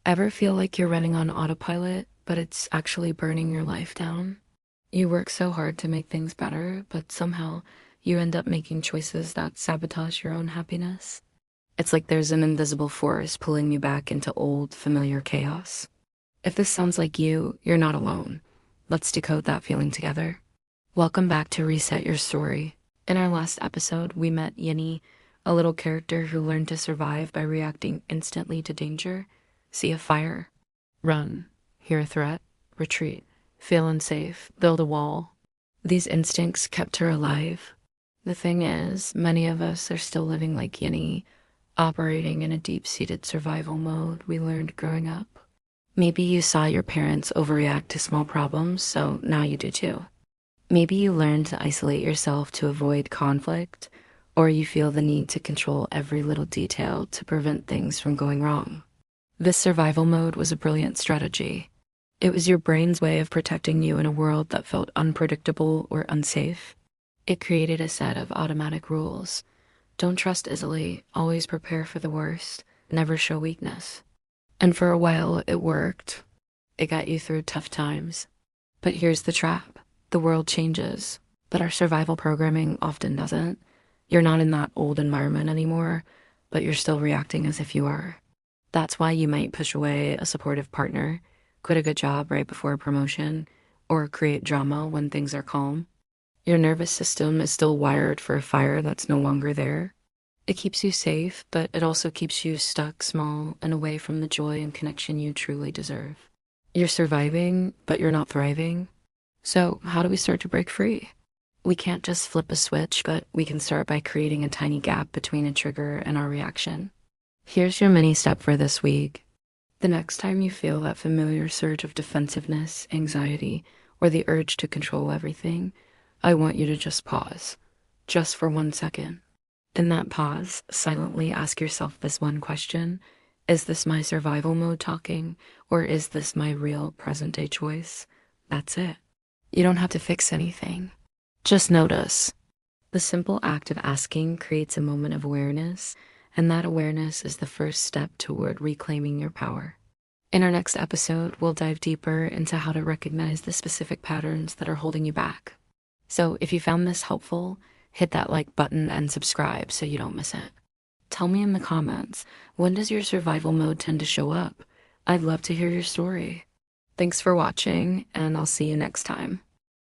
Ever feel like you're running on autopilot, but it's actually burning your life down? You work so hard to make things better, but somehow you end up making choices that sabotage your own happiness. It's like there's an invisible force pulling you back into old, familiar chaos. If this sounds like you, you're not alone. Let's decode that feeling together. Welcome back to Reset Your Story. In our last episode, we met Yinny, a little character who learned to survive by reacting instantly to danger. See a fire, run. Hear a threat, retreat. Feel unsafe, build a wall. These instincts kept her alive. The thing is, many of us are still living like Yinny, operating in a deep-seated survival mode we learned growing up. Maybe you saw your parents overreact to small problems, so now you do too. Maybe you learned to isolate yourself to avoid conflict, or you feel the need to control every little detail to prevent things from going wrong. This survival mode was a brilliant strategy. It was your brain's way of protecting you in a world that felt unpredictable or unsafe. It created a set of automatic rules. Don't trust easily, always prepare for the worst, never show weakness. And for a while, it worked. It got you through tough times. But here's the trap. The world changes, but our survival programming often doesn't. You're not in that old environment anymore, but you're still reacting as if you are. That's why you might push away a supportive partner, quit a good job right before a promotion, or create drama when things are calm. Your nervous system is still wired for a fire that's no longer there. It keeps you safe, but it also keeps you stuck small and away from the joy and connection you truly deserve. You're surviving, but you're not thriving. So how do we start to break free? We can't just flip a switch, but we can start by creating a tiny gap between a trigger and our reaction. Here's your mini step for this week. The next time you feel that familiar surge of defensiveness, anxiety, or the urge to control everything, I want you to just pause, just for 1 second. In that pause, silently ask yourself this one question. Is this my survival mode talking, or is this my real present-day choice? That's it. You don't have to fix anything. Just notice. The simple act of asking creates a moment of awareness, and that awareness is the first step toward reclaiming your power. In our next episode, we'll dive deeper into how to recognize the specific patterns that are holding you back. So if you found this helpful, hit that like button and subscribe so you don't miss it. Tell me in the comments, when does your survival mode tend to show up? I'd love to hear your story. Thanks for watching, and I'll see you next time.